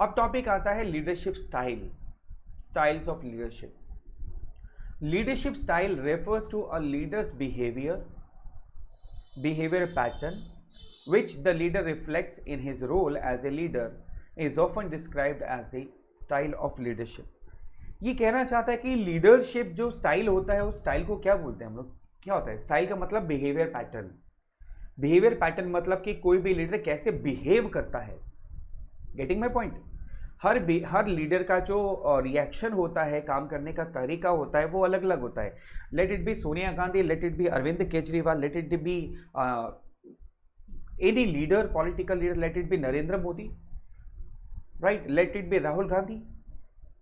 अब टॉपिक आता है leadership style, styles of leadership. Leadership style refers to a leader's behavior pattern which the leader reflects in his role as a leader is often described as the style of leadership. ये कहना चाहता है कि leadership जो style होता है उस style को क्या बोलते हैं हम लोग, क्या होता है स्टाइल का मतलब बिहेवियर पैटर्न. बिहेवियर पैटर्न मतलब कि कोई भी लीडर कैसे बिहेव करता है. Getting my point. Her leader का जो रिएक्शन होता है, काम करने का तरीका होता है, वो अलग अलग होता है. Let it be Sonia Gandhi, let it be Arvind Kejriwal, let it be any leader, political leader, let it be Narendra Modi, right, let it be Rahul Gandhi.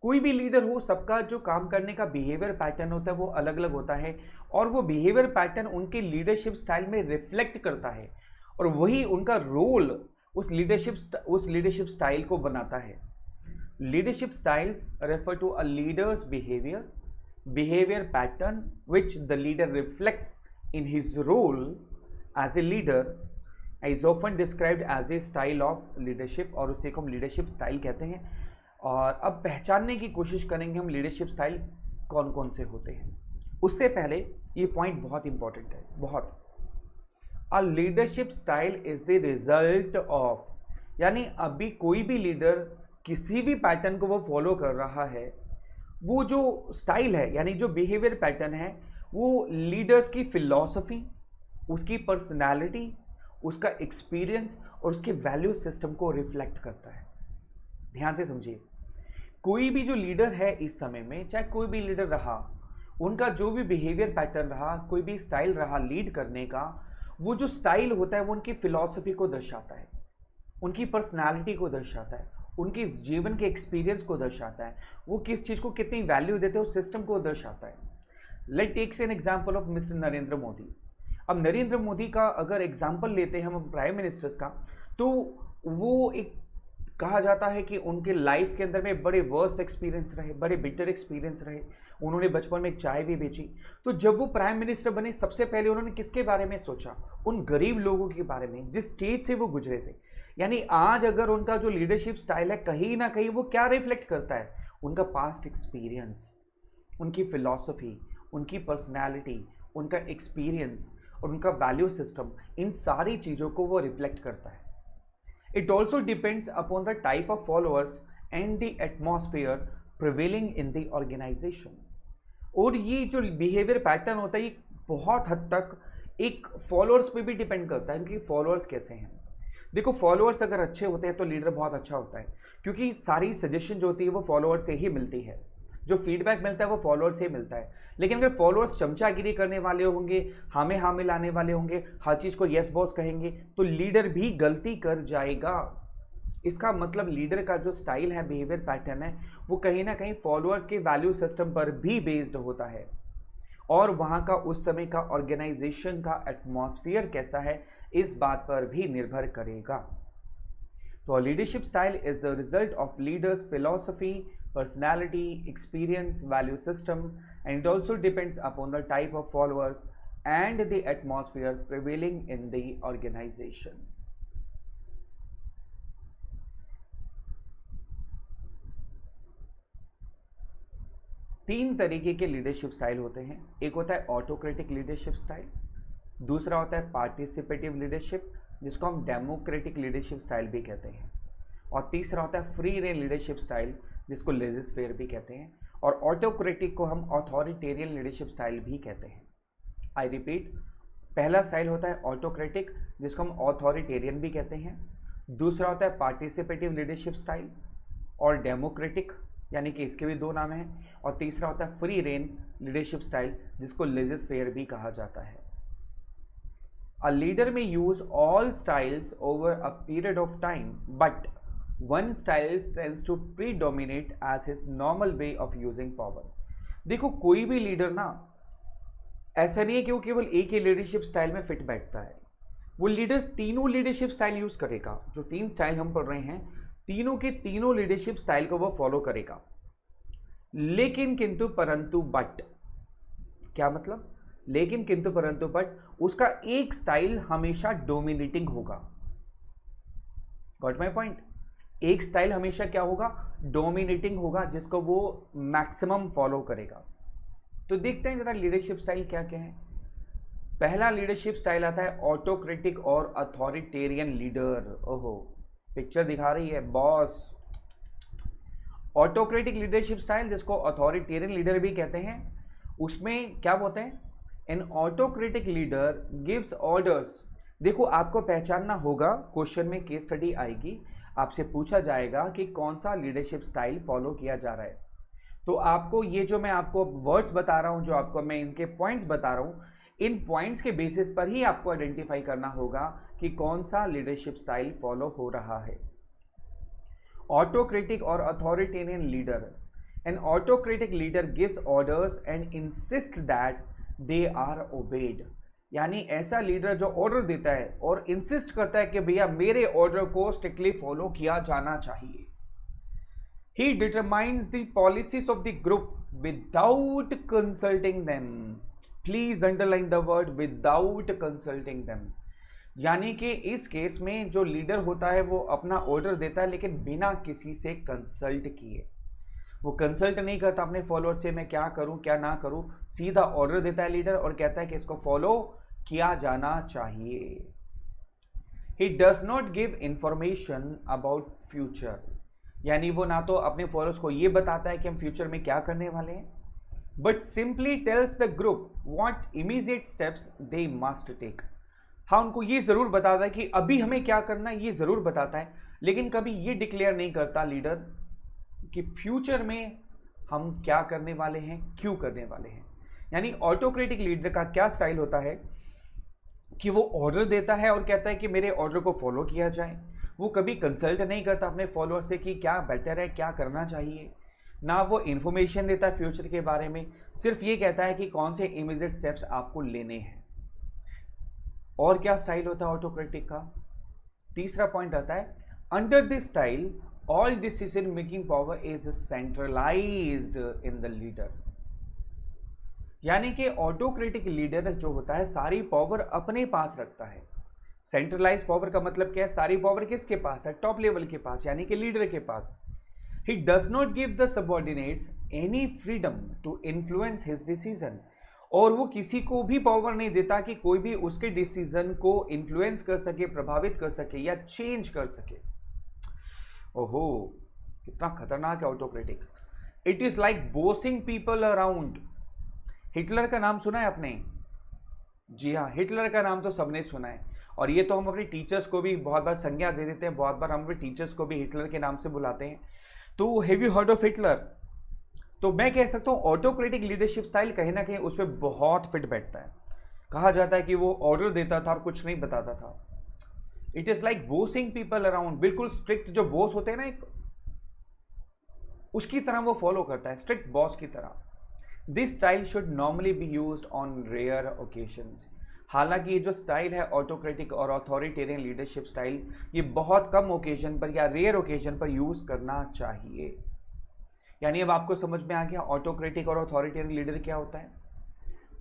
कोई भी लीडर हो, सबका जो काम करने का बिहेवियर पैटर्न होता है वो अलग अलग होता है और वो बिहेवियर पैटर्न उनके लीडरशिप स्टाइल में रिफ्लेक्ट करता है और वही उनका रोल उस लीडरशिप स्टाइल को बनाता है. Leadership styles refer to a leader's behavior pattern which the leader reflects in his role as a leader is often described as a style of leadership और उसे को हम leadership style कहते हैं. और अब पहचानने की कोशिश करेंगे हम leadership style कौन कौन से होते हैं. उससे पहले ये पॉइंट बहुत इंपॉर्टेंट है, बहुत. A leadership style is the result of, यानी अभी कोई भी लीडर किसी भी पैटर्न को वो फॉलो कर रहा है, वो जो स्टाइल है यानी जो बिहेवियर पैटर्न है वो लीडर्स की फिलॉसफी, उसकी पर्सनालिटी, उसका एक्सपीरियंस और उसके वैल्यू सिस्टम को रिफ्लेक्ट करता है. ध्यान से समझिए, कोई भी जो लीडर है इस समय में, चाहे कोई भी लीडर रहा, उनका जो भी बिहेवियर पैटर्न रहा, कोई भी स्टाइल रहा लीड करने का, वो जो स्टाइल होता है वो उनकी फिलॉसफी को दर्शाता है, उनकी पर्सनालिटी को दर्शाता है, उनके जीवन के एक्सपीरियंस को दर्शाता है, वो किस चीज़ को कितनी वैल्यू देते हैं उस सिस्टम को दर्शाता है. Let takes an example of mister Narendra Modi. अब नरेंद्र मोदी का अगर एग्जांपल लेते हैं हम प्राइम मिनिस्टर्स का, तो वो एक कहा जाता है कि उनके लाइफ के अंदर में बड़े वर्स्ट एक्सपीरियंस रहे, बड़े बिटर एक्सपीरियंस रहे. उन्होंने बचपन में एक चाय भी बेची. तो जब वो प्राइम मिनिस्टर बने सबसे पहले उन्होंने किसके बारे में सोचा, उन गरीब लोगों के बारे में जिस स्टेज से वो गुजरे थे. यानी आज अगर उनका जो लीडरशिप स्टाइल है कहीं ना कहीं वो क्या रिफ्लेक्ट करता है, उनका पास्ट एक्सपीरियंस, उनकी फिलॉसफी, उनकी पर्सनालिटी, उनका एक्सपीरियंस और उनका वैल्यू सिस्टम, इन सारी चीज़ों को वो रिफ्लेक्ट करता है. It also depends upon the type of followers and the atmosphere prevailing in the organisation. और ये जो बिहेवियर पैटर्न होता है ये बहुत हद तक एक फॉलोअर्स पे भी डिपेंड करता है, उनके फॉलोअर्स कैसे हैं. देखो, फॉलोअर्स अगर अच्छे होते हैं तो लीडर बहुत अच्छा होता है, क्योंकि सारी सजेशन जो होती है वो फॉलोअर से ही मिलती है, जो फीडबैक मिलता है वो फॉलोअर से मिलता है. लेकिन अगर फॉलोअर्स चमचागिरी करने वाले होंगे, हामे हामे लाने वाले होंगे, हर चीज़ को यस बॉस कहेंगे, तो लीडर भी गलती कर जाएगा. इसका मतलब लीडर का जो स्टाइल है, बिहेवियर पैटर्न है, वो कहीं ना कहीं फॉलोअर्स के वैल्यू सिस्टम पर भी बेस्ड होता है और वहाँ का उस समय का ऑर्गेनाइजेशन का एटमॉस्फेयर कैसा है इस बात पर भी निर्भर करेगा. तो leadership style is the result of leader's philosophy, personality, experience, value system and it also depends upon the type of followers and the atmosphere prevailing in the organisation. तीन तरीके के लीडरशिप स्टाइल होते हैं. एक होता है ऑटोक्रेटिक लीडरशिप स्टाइल, दूसरा होता है पार्टिसिपेटिव लीडरशिप जिसको हम डेमोक्रेटिक लीडरशिप स्टाइल भी कहते हैं, और तीसरा होता है फ्री रेन लीडरशिप स्टाइल जिसको लेजिस फेयर भी कहते हैं, और ऑटोक्रेटिक को हम ऑथोरिटेरियन लीडरशिप स्टाइल भी कहते हैं. आई रिपीट, पहला स्टाइल होता है ऑटोक्रेटिक जिसको हम ऑथोरिटेरियन भी कहते हैं, दूसरा होता है पार्टिसिपेटिव लीडरशिप स्टाइल और डेमोक्रेटिक, यानी कि इसके भी दो नाम हैं, और तीसरा होता है फ्री रेन लीडरशिप स्टाइल जिसको लेजिस फेयर भी कहा जाता है. A leader may use all styles over a period of time, but one style tends to predominate as his normal way of using power. देखो, कोई भी लीडर ना ऐसा नहीं है कि वो केवल एक ही लीडरशिप स्टाइल में फिट बैठता है. वो लीडर तीनों लीडरशिप स्टाइल यूज करेगा. जो तीन स्टाइल हम पढ़ रहे हैं, तीनों के तीनों लीडरशिप स्टाइल को वो फॉलो करेगा. लेकिन किंतु परंतु बट, क्या मतलब, लेकिन किंतु परंतु बट उसका एक स्टाइल हमेशा डोमिनेटिंग होगा. Got my point. एक स्टाइल हमेशा क्या होगा, डोमिनेटिंग होगा, जिसको वो मैक्सिमम फॉलो करेगा। तो देखते हैं जरा लीडरशिप स्टाइल क्या क्या है। पहला लीडरशिप स्टाइल आता है ऑटोक्रेटिक और अथॉरिटेरियन लीडर। ओहो, पिक्चर दिखा रही है बॉस। ऑटोक्रेटिक लीडरशिप स्टाइल, जिसको अथॉरिटेरियन लीडर भी कहते हैं, उसमें क्या बोलते हैं, N autocratic leader gives orders. देखो आपको पहचानना होगा, क्वेश्चन में केस स्टडी आएगी, आपसे पूछा जाएगा कि कौन सा लीडरशिप स्टाइल फॉलो किया जा रहा है। तो आपको ये जो मैं आपको वर्ड्स बता रहा हूं, जो आपको मैं इनके पॉइंट्स बता रहा हूं, इन पॉइंट्स के बेसिस पर ही आपको आइडेंटिफाई करना होगा कि कौन सा लीडरशिप स्टाइल फॉलो हो रहा है। ऑटोक्रेटिक और authoritarian leader, an autocratic leader gives orders and insist that they are obeyed. यानी ऐसा लीडर जो ऑर्डर देता है और इंसिस्ट करता है कि भैया मेरे ऑर्डर को स्ट्रिक्टली फॉलो किया जाना चाहिए। He determines the policies of the group without consulting them. Please underline the word without consulting them. यानी कि इस केस में जो लीडर होता है वो अपना ऑर्डर देता है लेकिन बिना किसी से कंसल्ट किए। वो कंसल्ट नहीं करता अपने फॉलोअर से, मैं क्या करूं क्या ना करूं, सीधा ऑर्डर देता है लीडर और कहता है कि इसको फॉलो किया जाना चाहिए। He does not give information about future. यानी वो ना तो अपने फॉलोअर्स को ये बताता है कि हम फ्यूचर में क्या करने वाले हैं, but simply tells the group what immediate steps they must take. हाँ, उनको ये जरूर बताता है कि अभी हमें क्या करना है, ये जरूर बताता है, लेकिन कभी ये डिक्लेयर नहीं करता लीडर कि फ्यूचर में हम क्या करने वाले हैं, क्यों करने वाले हैं। यानी ऑटोक्रेटिक लीडर का क्या स्टाइल होता है कि वो ऑर्डर देता है और कहता है कि मेरे ऑर्डर को फॉलो किया जाए। वो कभी कंसल्ट नहीं करता अपने फॉलोअर से कि क्या बेटर है, क्या करना चाहिए, ना वो इन्फॉर्मेशन देता है फ्यूचर के बारे में, सिर्फ ये कहता है कि कौन से इमीडिएट स्टेप्स आपको लेने हैं। और क्या स्टाइल होता है ऑटोक्रेटिक का? तीसरा पॉइंट आता है, under this style all decision making power is centralised in the leader. यानी कि ऑटोक्रेटिक लीडर जो होता है सारी पावर अपने पास रखता है। सेंट्रलाइज पावर का मतलब क्या है, सारी पावर किसके पास है, टॉप लेवल के पास, यानी कि लीडर के पास। He does not give the subordinates any freedom to influence his decision. और वो किसी को भी पावर नहीं देता कि कोई भी उसके डिसीजन को इन्फ्लुएंस कर सके, प्रभावित कर सके या चेंज कर सके। ओहो, कितना खतरनाक है autocratic. It is like bossing people around. Hitler का नाम सुना है आपने? जी हाँ, हिटलर का नाम तो सबने सुना है, और ये तो हम अपने टीचर्स को भी बहुत बार संज्ञा दे देते हैं, बहुत बार हम अपने टीचर्स को भी हिटलर के नाम से बुलाते हैं। तो have you heard of Hitler? तो मैं कह सकता हूँ ऑटोक्रेटिक लीडरशिप स्टाइल कहीं ना कहीं उस पर बहुत फिट बैठता है। कहा जाता है कि वो ऑर्डर देता था और कुछ नहीं बताता था। It is like bossing people around. बिल्कुल स्ट्रिक्ट जो बॉस होते हैं ना, एक उसकी तरह वो फॉलो करता है, स्ट्रिक्ट बॉस की तरह। This style should normally be used on rare occasions. हालांकि ये जो स्टाइल है ऑटोक्रेटिक और अथॉरिटेरियन लीडरशिप स्टाइल, ये बहुत कम ओकेजन पर या रेयर ओकेजन पर यूज करना चाहिए। यानी अब आपको समझ में आ गया ऑटोक्रेटिक और अथॉरिटेरियन लीडर क्या होता है,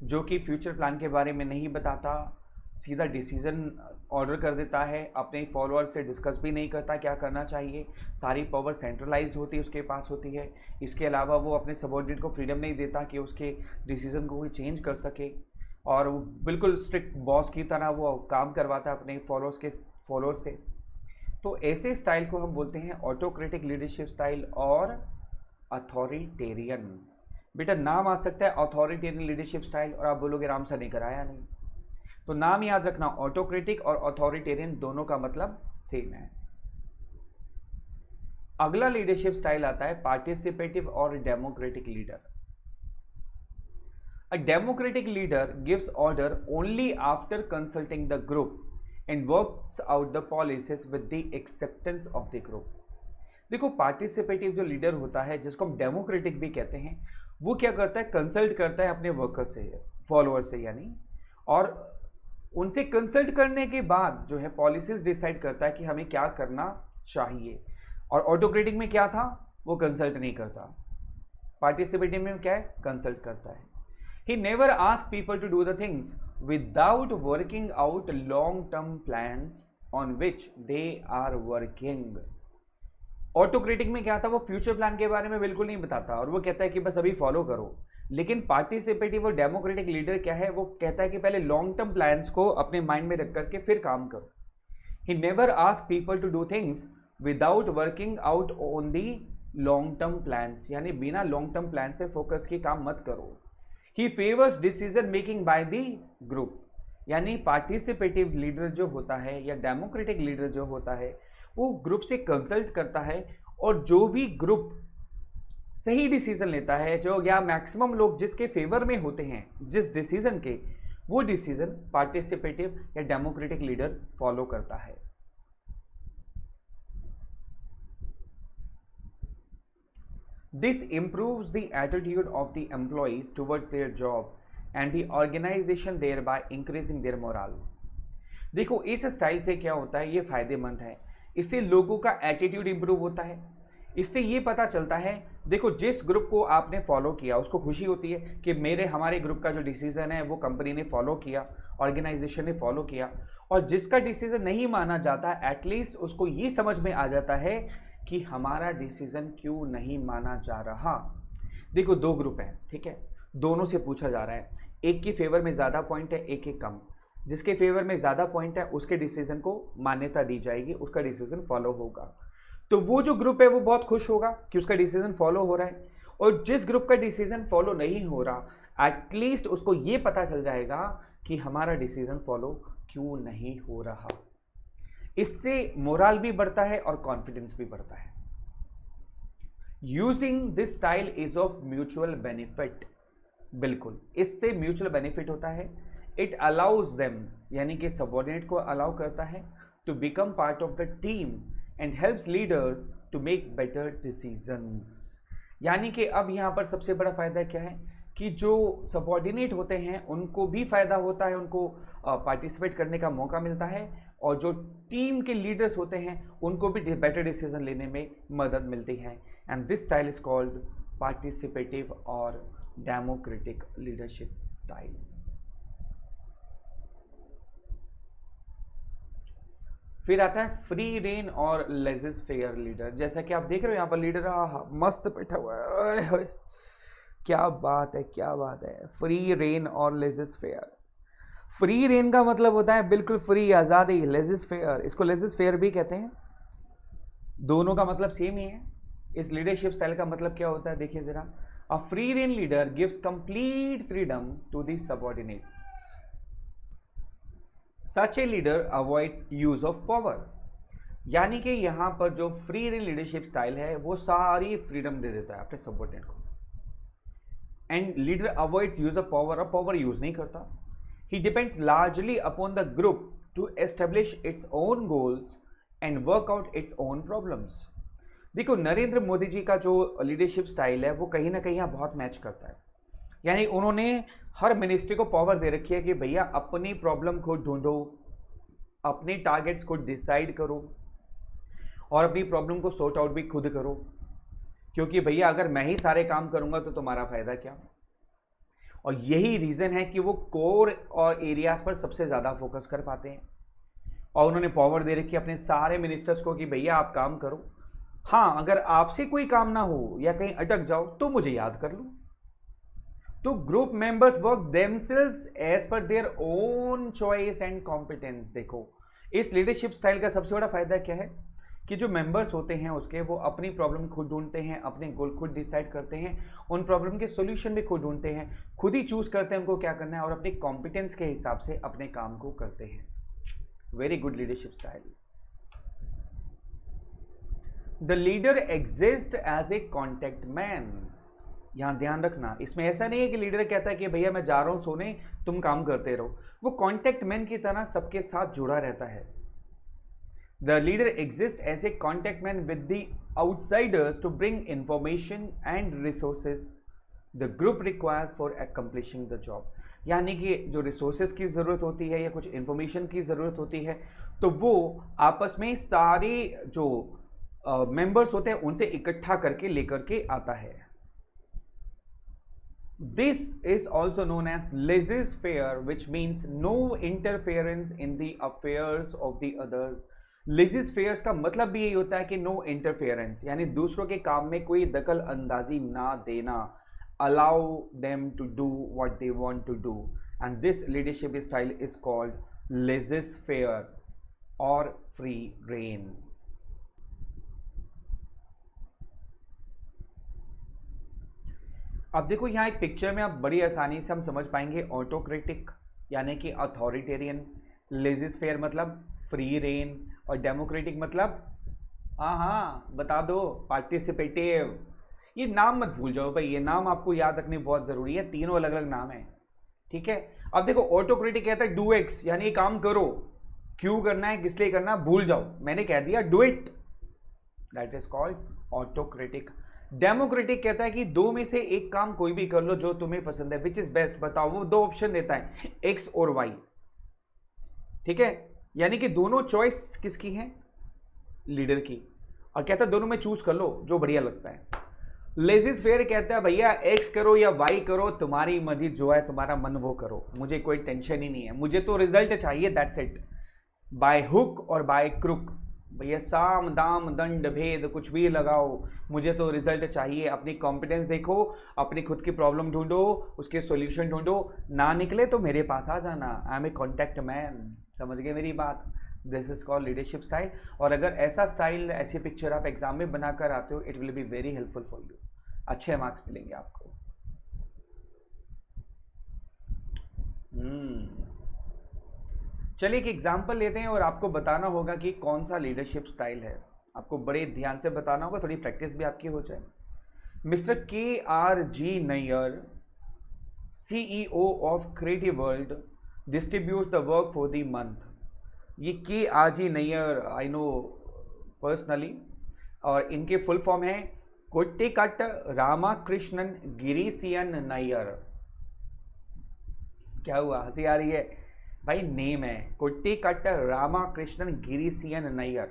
जो कि फ्यूचर प्लान के बारे में नहीं बताता, सीधा डिसीजन ऑर्डर कर देता है, अपने फॉलोअर से डिस्कस भी नहीं करता क्या करना चाहिए, सारी पावर सेंट्रलाइज होती है उसके पास होती है। इसके अलावा वो अपने सबऑर्डिनेट को फ्रीडम नहीं देता कि उसके डिसीजन को कोई चेंज कर सके, और वो बिल्कुल स्ट्रिक्ट बॉस की तरह वो काम करवाता है अपने फॉलोअर्स से। तो ऐसे स्टाइल को हम बोलते हैं ऑटोक्रेटिक लीडरशिप स्टाइल और अथॉरिटेरियन। बेटा नाम आ सकता है अथॉरिटेरियन लीडरशिप स्टाइल और आप बोलोगे राम सर ने कराया नहीं, तो नाम याद रखना, ऑटोक्रेटिक और अथॉरिटेरियन दोनों का मतलब सेम है। अगला लीडरशिप स्टाइल आता है पार्टिसिपेटिव और democratic leader. A democratic leader gives order only after consulting the group and works out the policies with the acceptance of the group. देखो पार्टिसिपेटिव जो लीडर होता है, जिसको हम डेमोक्रेटिक भी कहते हैं, वो क्या करता है, कंसल्ट करता है अपने वर्कर से, फॉलोअर से यानी, और उनसे कंसल्ट करने के बाद जो है पॉलिसीज डिसाइड करता है कि हमें क्या करना चाहिए। और ऑटोक्रेटिक में क्या था, वो कंसल्ट नहीं करता। पार्टिसिपेटिव में क्या है, कंसल्ट करता है। He never asks people to do the things without working out long-term plans on which they are working. Autocratic में क्या था, वो फ्यूचर प्लान के बारे में बिल्कुल नहीं बताता और वो कहता है कि बस अभी फॉलो करो। लेकिन पार्टिसिपेटिव और डेमोक्रेटिक लीडर क्या है, वो कहता है कि पहले लॉन्ग टर्म प्लान्स को अपने माइंड में रख करके फिर काम करो। He never ask people to do things without working out on the long term plans, यानी बिना लॉन्ग टर्म प्लान्स पे फोकस के काम मत करो। He favours decision making by the group, यानी पार्टिसिपेटिव लीडर जो होता है या डेमोक्रेटिक लीडर जो होता है वो ग्रुप से कंसल्ट करता है, और जो भी ग्रुप सही डिसीजन लेता है, जो या मैक्सिमम लोग जिसके फेवर में होते हैं जिस डिसीजन के, वो डिसीजन पार्टिसिपेटिव या डेमोक्रेटिक लीडर फॉलो करता है। This improves the attitude of the employees towards their job and the organization thereby increasing their morale। देखो इस स्टाइल से क्या होता है, ये फायदेमंद है, इससे लोगों का एटीट्यूड इंप्रूव होता है। इससे ये पता चलता है, देखो जिस ग्रुप को आपने फॉलो किया उसको खुशी होती है कि हमारे ग्रुप का जो डिसीजन है वो कंपनी ने फॉलो किया, ऑर्गेनाइजेशन ने फॉलो किया। और जिसका डिसीजन नहीं माना जाता, एटलीस्ट उसको ये समझ में आ जाता है कि हमारा डिसीजन क्यों नहीं माना जा रहा। देखो दो ग्रुप हैं, ठीक है, दोनों से पूछा जा रहा है, एक के फेवर में ज़्यादा पॉइंट है, एक के कम। जिसके फेवर में ज़्यादा पॉइंट है उसके डिसीजन को मान्यता दी जाएगी, उसका डिसीजन फॉलो होगा। तो वो जो ग्रुप है वो बहुत खुश होगा कि उसका डिसीजन फॉलो हो रहा है। और जिस ग्रुप का डिसीजन फॉलो नहीं हो रहा, एटलीस्ट उसको ये पता चल जाएगा कि हमारा डिसीजन फॉलो क्यों नहीं हो रहा। इससे मोरल भी बढ़ता है और कॉन्फिडेंस भी बढ़ता है। Using this style is of mutual benefit, बिल्कुल इससे म्यूचुअल बेनिफिट होता है। इट अलाउज देम, यानी कि सबऑर्डिनेट को अलाउ करता है, to become part of the team and helps leaders to make better decisions. यानी कि अब यहाँ पर सबसे बड़ा फायदा क्या है कि जो सबऑर्डिनेट होते हैं उनको भी फायदा होता है, उनको पार्टिसिपेट करने का मौका मिलता है, और जो टीम के लीडर्स होते हैं उनको भी बेटर डिसीजन लेने में मदद मिलती है। And this style is called participative और डेमोक्रेटिक लीडरशिप स्टाइल। फिर आता है फ्री रेन और लेजिस फेयर लीडर। जैसा कि आप देख रहे हो यहाँ पर लीडर मस्त बैठा हुआ है, क्या बात है, क्या बात है। फ्री रेन और लेजिस फेयर। फ्री रेन का मतलब होता है बिल्कुल फ्री, आज़ादी। लेजिस फेयर, इसको लेजिस फेयर भी कहते हैं, दोनों का मतलब सेम ही है। इस लीडरशिप स्टाइल का मतलब क्या होता है, देखिए जरा। A free rein leader gives complete freedom to the subordinates. Such a leader avoids use of power, यानी कि यहां पर जो फ्री रेन लीडरशिप स्टाइल है वो सारी फ्रीडम दे देता है अपने सबऑर्डिनेट को। And leader avoids use of power, अब पावर यूज नहीं करता। He depends largely upon the group to establish its own goals and work out its own problems। देखो नरेंद्र मोदी जी का जो लीडरशिप स्टाइल है वो कहीं ना कहीं यहाँ बहुत मैच करता है। यानी उन्होंने हर मिनिस्ट्री को पावर दे रखी है कि भैया अपनी प्रॉब्लम को ढूंढो, अपने टारगेट्स को डिसाइड करो और अपनी प्रॉब्लम को सॉर्ट आउट भी खुद करो, क्योंकि भैया अगर मैं ही सारे काम करूंगा तो तुम्हारा फायदा क्या। और यही रीज़न है कि वो कोर और एरियाज पर सबसे ज़्यादा फोकस कर पाते हैं। और उन्होंने पावर दे रखी है अपने सारे मिनिस्टर्स को कि भैया आप काम करो, हाँ अगर आपसे कोई काम ना हो या कहीं अटक जाओ तो मुझे याद कर लो। तो group members work themselves as per their own choice and competence. देखो इस लीडरशिप स्टाइल का सबसे बड़ा फायदा क्या है कि जो मेंबर्स होते हैं उसके, वो अपनी प्रॉब्लम खुद ढूंढते हैं, अपने गोल खुद डिसाइड करते हैं, उन प्रॉब्लम के सॉल्यूशन भी खुद ढूंढते हैं, खुद ही चूज करते हैं उनको क्या करना है और अपनी कॉम्पिटेंस के हिसाब से अपने काम को करते हैं। Very good leadership style. The leader exist as a contact man. यहां ध्यान रखना, इसमें ऐसा नहीं है कि लीडर कहता है कि भैया मैं जा रहा हूं सोने, तुम काम करते रहो। वो कॉन्टेक्ट मैन की तरह सबके साथ जुड़ा रहता है। The leader exists as a contact man with the outsiders to bring information and resources the group requires for accomplishing the job। यानी कि जो रिसोर्सेज की ज़रूरत होती है या कुछ इंफॉर्मेशन की ज़रूरत होती है तो वो आपस में सारे जो मेंबर्स होते हैं उनसे इकट्ठा करके लेकर के आता है। This is also known as laissez-faire, which means no interference in the affairs of the others। Laissez faires का मतलब भी यही होता है कि नो इंटरफेरेंस, यानी दूसरों के काम में कोई दखल अंदाजी ना देना, allow them to do what they want to do, and this leadership style is called laissez faire और फ्री रेन। अब देखो यहाँ एक पिक्चर में आप बड़ी आसानी से हम समझ पाएंगे ऑटोक्रेटिक यानी कि अथॉरिटेरियन, लेजिस फेयर मतलब फ्री रेन, और डेमोक्रेटिक मतलब हाँ हाँ बता दो पार्टिसिपेटिव। ये नाम मत भूल जाओ भाई, ये नाम आपको याद रखने बहुत जरूरी है, तीनों अलग अलग नाम है, ठीक है। अब देखो ऑटोक्रेटिक कहता है डू एक्स, यानी ये काम करो, क्यों करना है किस लिए करना भूल जाओ, मैंने कह दिया do it, that is called autocratic. Democratic कहता है कि दो में से एक काम कोई भी कर लो जो तुम्हें पसंद है, विच इज बेस्ट, बताओ, वो दो ऑप्शन देता है एक्स और वाई, ठीक है, यानी कि दोनों चॉइस किसकी है, लीडर की, और कहता है दोनों में चूज कर लो जो बढ़िया लगता है। लेजिस फेयर कहता है भैया एक्स करो या वाई करो, तुम्हारी मर्जी, जो है तुम्हारा मन वो करो, मुझे कोई टेंशन ही नहीं है, मुझे तो रिजल्ट चाहिए, दैट्स इट, बाय हुक और बाय क्रुक, भैया साम दाम दंड भेद कुछ भी लगाओ, मुझे तो रिजल्ट चाहिए। अपनी कॉम्पिटेंस देखो, अपनी खुद की प्रॉब्लम ढूंढो, उसके सॉल्यूशन ढूंढो, ना निकले तो मेरे पास आ जाना, I am a contact man, समझ गए मेरी बात, this is called leadership style. और अगर ऐसा स्टाइल, ऐसी पिक्चर आप एग्जाम में बनाकर आते हो, it will be very helpful for you, अच्छे मार्क्स मिलेंगे आपको। चलिए एक एग्जाम्पल लेते हैं और आपको बताना होगा कि कौन सा लीडरशिप स्टाइल है, आपको बड़े ध्यान से बताना होगा, थोड़ी प्रैक्टिस भी आपकी हो जाए। Mister KRG Nayyar, CEO of creative world, distributes the work for the month. ये KRG Nayyar I know personally, और इनके फुल फॉर्म है कोट्टिकट रामाकृष्णन गिरीसियन नैयर। क्या हुआ, हंसी आ रही है भाई, नेम है कोट्टिकट रामाकृष्णन गिरीसियन नैयर,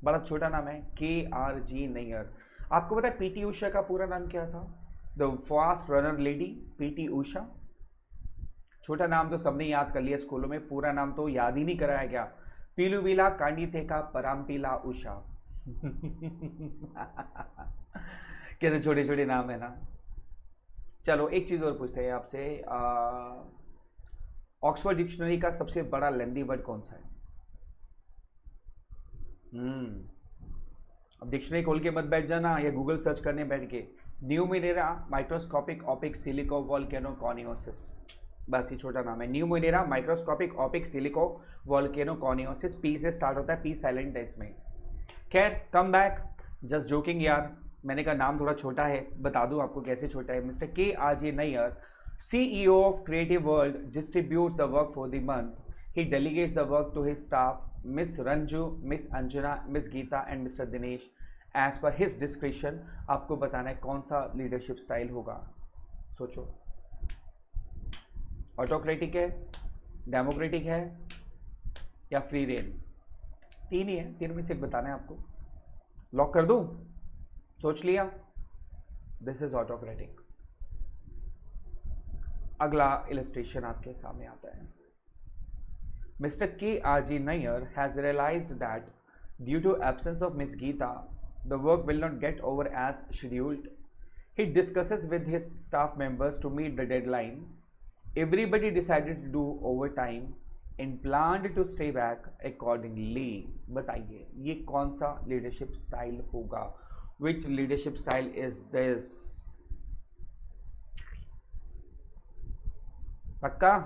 बड़ा छोटा नाम है KRG नैयर। आपको पता है PT उषा का पूरा नाम क्या था, the fast runner lady PT Usha. छोटा नाम तो सबने याद कर लिया स्कूलों में, पूरा नाम तो याद ही नहीं कराया गया, पीलुविला कांडिथेका पराम्पिला उषा। कैसे छोटे छोटे नाम है ना। चलो एक चीज और पूछते हैं आपसे, ऑक्सफोर्ड डिक्शनरी का सबसे बड़ा लेंदी वर्ड कौन सा है? अब डिक्शनरी खोल के मत बैठ जाना या गूगल सर्च करने बैठ के, pneumonoultramicroscopicsilicovolcanoconiosis, बस ये छोटा नाम है, pneumonoultramicroscopicsilicovolcanoconiosis, P से स्टार्ट होता है, पी साइलेंट है इसमें। खैर कम बैक, जस्ट जोकिंग यार, मैंने कहा नाम थोड़ा छोटा है, बता दूं आपको कैसे छोटा है। Mister KRG Nayyar, CEO of Creative World, distributes the work for the month. He delegates the work to his staff, Miss Ranju, Miss Anjana, Miss Geeta and Mr. Dinesh as per his discretion। आपको बताना है कौन सा leadership style होगा, सोचो, autocratic है, democratic है या फ्री रेन, तीन ही है, तीन में से एक बताना है आपको, लॉक कर दूं? सोच लिया, दिस इज ऑटोक्रेटिक। अगला इलस्ट्रेशन आपके सामने आता है। Mister KRG Nayar has realized that due to absence of miss Geeta the work will not get over as scheduled. He discusses with his staff members to meet the deadline. Everybody decided to do over time and planned to stay back accordingly. बताइए ये कौन सा leadership style होगा? Which leadership style is this? पक्का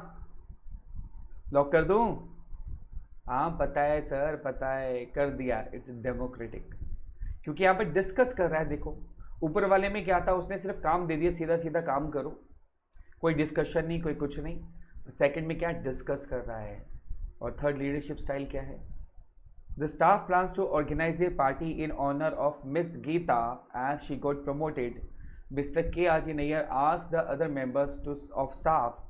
lock कर दूं? हाँ पता है सर, पता है, कर दिया, इट्स डेमोक्रेटिक, क्योंकि यहाँ पे डिस्कस कर रहा है। देखो ऊपर वाले में क्या था, उसने सिर्फ काम दे दिया, सीधा सीधा काम करो, कोई डिस्कशन नहीं, कोई कुछ नहीं। सेकंड में क्या डिस्कस कर रहा है। और थर्ड लीडरशिप स्टाइल क्या है? The staff plans to organize a party in honour of miss Geeta as she got promoted. Mister KRG Nayar asked the other members of staff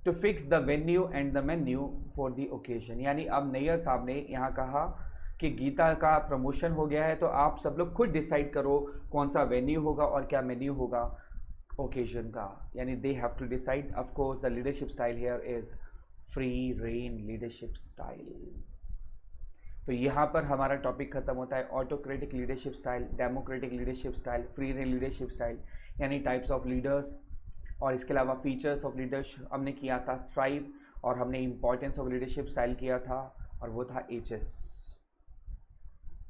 to fix the venue and the menu for the occasion. यानी अब नैयर साहब ने यहाँ कहा कि गीता का promotion हो गया है, तो आप सब लोग खुद डिसाइड करो कौन सा वेन्यू होगा और क्या मेन्यू होगा ओकेजन का, यानी they have to decide. Of course the leadership style here is free rein leadership style. तो यहाँ पर हमारा टॉपिक खत्म होता है। Autocratic leadership style, democratic leadership style, free leadership style, यानी टाइप्स ऑफ लीडर्स, और इसके अलावा फीचर्स ऑफ लीडरशिप हमने किया था स्ट्राइव, और हमने इंपॉर्टेंस ऑफ लीडरशिप स्टाइल किया था, और वो था HS।